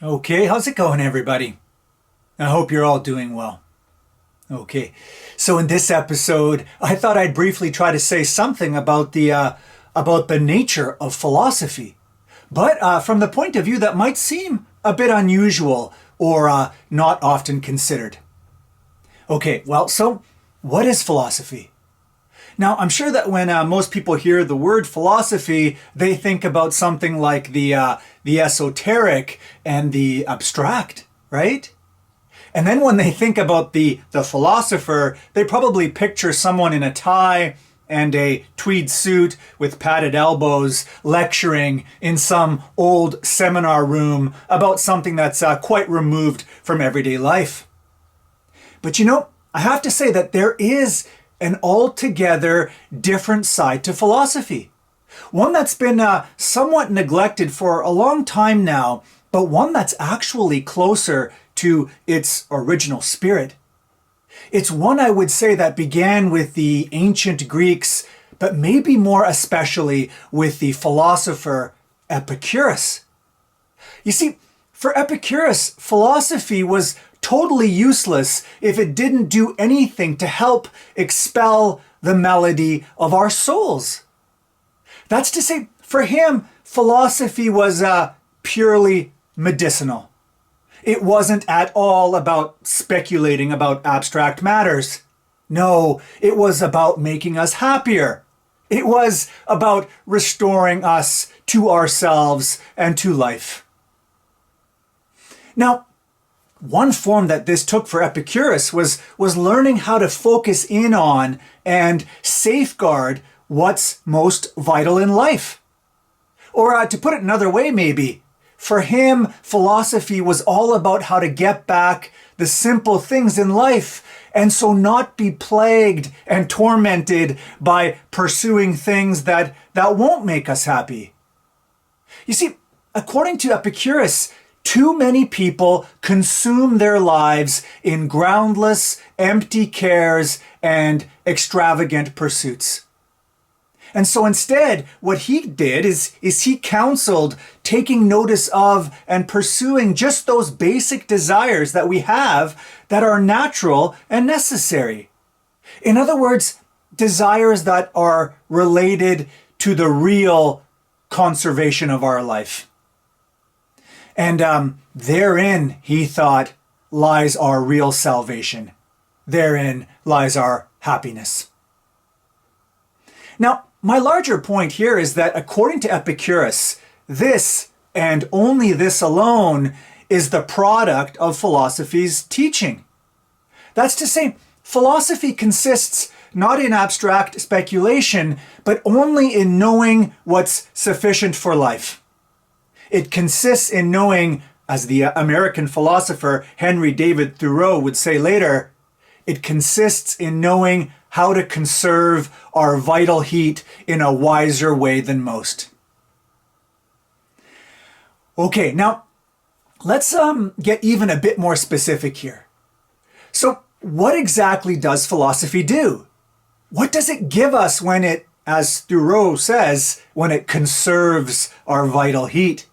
Okay, how's it going, everybody? I hope you're all doing well. Okay, so in this episode, I thought I'd briefly try to say something about the nature of philosophy, but from the point of view that might seem a bit unusual or not often considered. Okay, well, so what is philosophy? Now, I'm sure that when most people hear the word philosophy, they think about something like the esoteric and the abstract, right? And then when they think about the philosopher, they probably picture someone in a tie and a tweed suit with padded elbows lecturing in some old seminar room about something that's quite removed from everyday life. But I have to say that there is an altogether different side to philosophy. One that's been somewhat neglected for a long time now, but one that's actually closer to its original spirit. It's one, I would say, that began with the ancient Greeks, but maybe more especially with the philosopher Epicurus. You see, for Epicurus, philosophy was totally useless if it didn't do anything to help expel the malady of our souls. That's to say, for him, philosophy was purely medicinal. It wasn't at all about speculating about abstract matters. No, it was about making us happier. It was about restoring us to ourselves and to life. Now, one form that this took for Epicurus was learning how to focus in on and safeguard what's most vital in life. Or to put it another way, maybe, for him, philosophy was all about how to get back the simple things in life and so not be plagued and tormented by pursuing things that won't make us happy. You see, according to Epicurus, too many people consume their lives in groundless, empty cares and extravagant pursuits. And so instead, what he did is he counseled taking notice of and pursuing just those basic desires that we have that are natural and necessary. In other words, desires that are related to the real conservation of our life. And therein, he thought, lies our real salvation. Therein lies our happiness. Now, my larger point here is that according to Epicurus, this, and only this alone, is the product of philosophy's teaching. That's to say, philosophy consists not in abstract speculation, but only in knowing what's sufficient for life. It consists in knowing, as the American philosopher Henry David Thoreau would say later, it consists in knowing how to conserve our vital heat in a wiser way than most. Okay, now let's get even a bit more specific here. So what exactly does philosophy do? What does it give us when it, as Thoreau says, when it conserves our vital heat?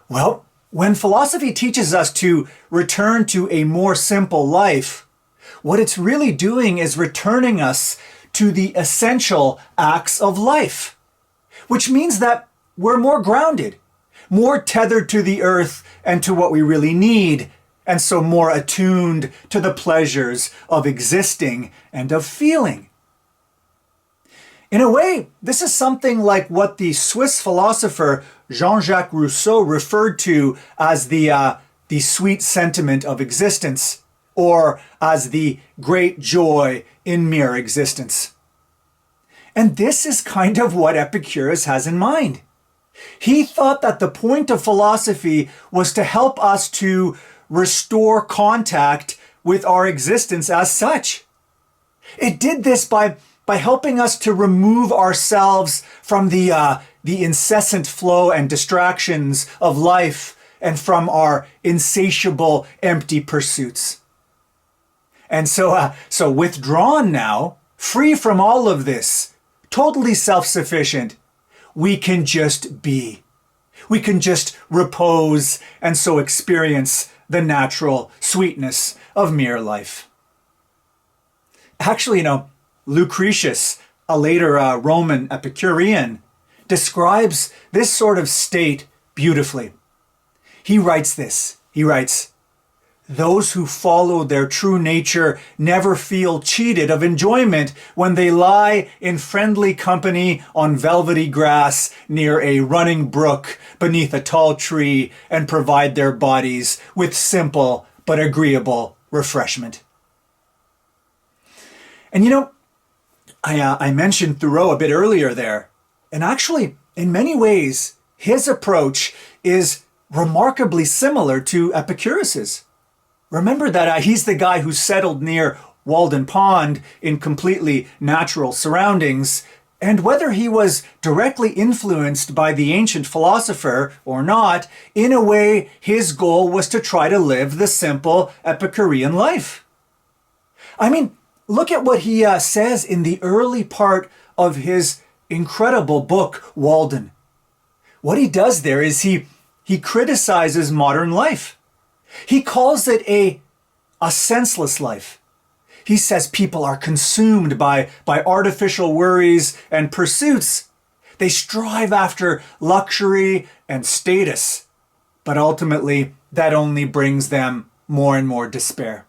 Well, when philosophy teaches us to return to a more simple life, what it's really doing is returning us to the essential acts of life, which means that we're more grounded, more tethered to the earth and to what we really need, and so more attuned to the pleasures of existing and of feeling. In a way, this is something like what the Swiss philosopher Jean-Jacques Rousseau referred to as the sweet sentiment of existence, or as the great joy in mere existence. And this is kind of what Epicurus has in mind. He thought that the point of philosophy was to help us to restore contact with our existence as such. It did this by helping us to remove ourselves from the incessant flow and distractions of life and from our insatiable empty pursuits. And so withdrawn now, free from all of this, totally self-sufficient, we can just be. We can just repose and so experience the natural sweetness of mere life. Actually, Lucretius, a later Roman Epicurean, describes this sort of state beautifully. He writes this. He writes, "Those who follow their true nature never feel cheated of enjoyment when they lie in friendly company on velvety grass near a running brook beneath a tall tree and provide their bodies with simple but agreeable refreshment." And I mentioned Thoreau a bit earlier there. And actually, in many ways, his approach is remarkably similar to Epicurus's. Remember that he's the guy who settled near Walden Pond in completely natural surroundings. And whether he was directly influenced by the ancient philosopher or not, in a way, his goal was to try to live the simple Epicurean life. I mean, look at what he says in the early part of his incredible book, Walden. What he does there is he criticizes modern life. He calls it a senseless life. He says people are consumed by artificial worries and pursuits. They strive after luxury and status, but ultimately that only brings them more and more despair.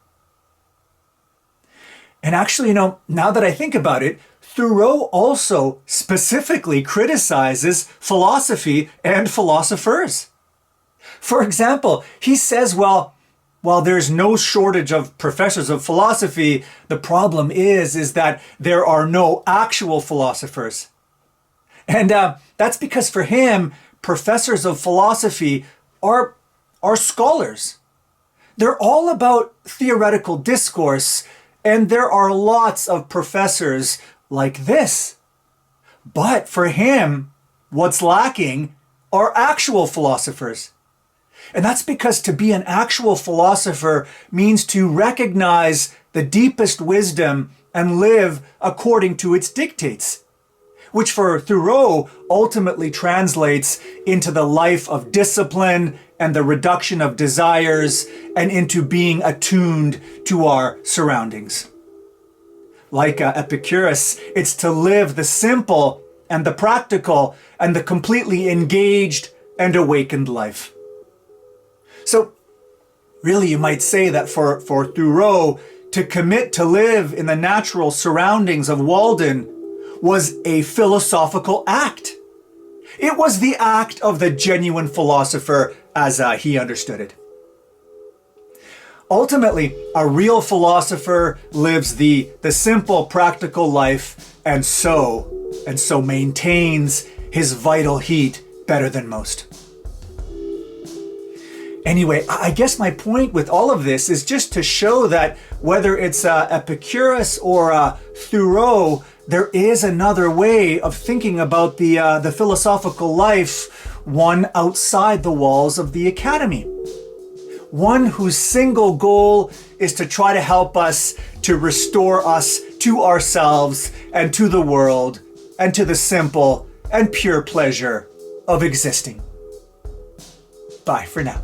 And actually, now that I think about it, Thoreau also specifically criticizes philosophy and philosophers. For example, he says, while there's no shortage of professors of philosophy, the problem is that there are no actual philosophers. And that's because for him, professors of philosophy are scholars. They're all about theoretical discourse, and there are lots of professors like this. But for him, what's lacking are actual philosophers. And that's because to be an actual philosopher means to recognize the deepest wisdom and live according to its dictates, which for Thoreau ultimately translates into the life of discipline and the reduction of desires and into being attuned to our surroundings. Like Epicurus, it's to live the simple and the practical and the completely engaged and awakened life. So really you might say that for Thoreau, to commit to live in the natural surroundings of Walden was a philosophical act. It was the act of the genuine philosopher as he understood it. Ultimately, a real philosopher lives the simple, practical life and so maintains his vital heat better than most. Anyway, I guess my point with all of this is just to show that whether it's Epicurus or Thoreau, there is another way of thinking about the philosophical life, one outside the walls of the academy. One whose single goal is to try to help us to restore us to ourselves and to the world and to the simple and pure pleasure of existing. Bye for now.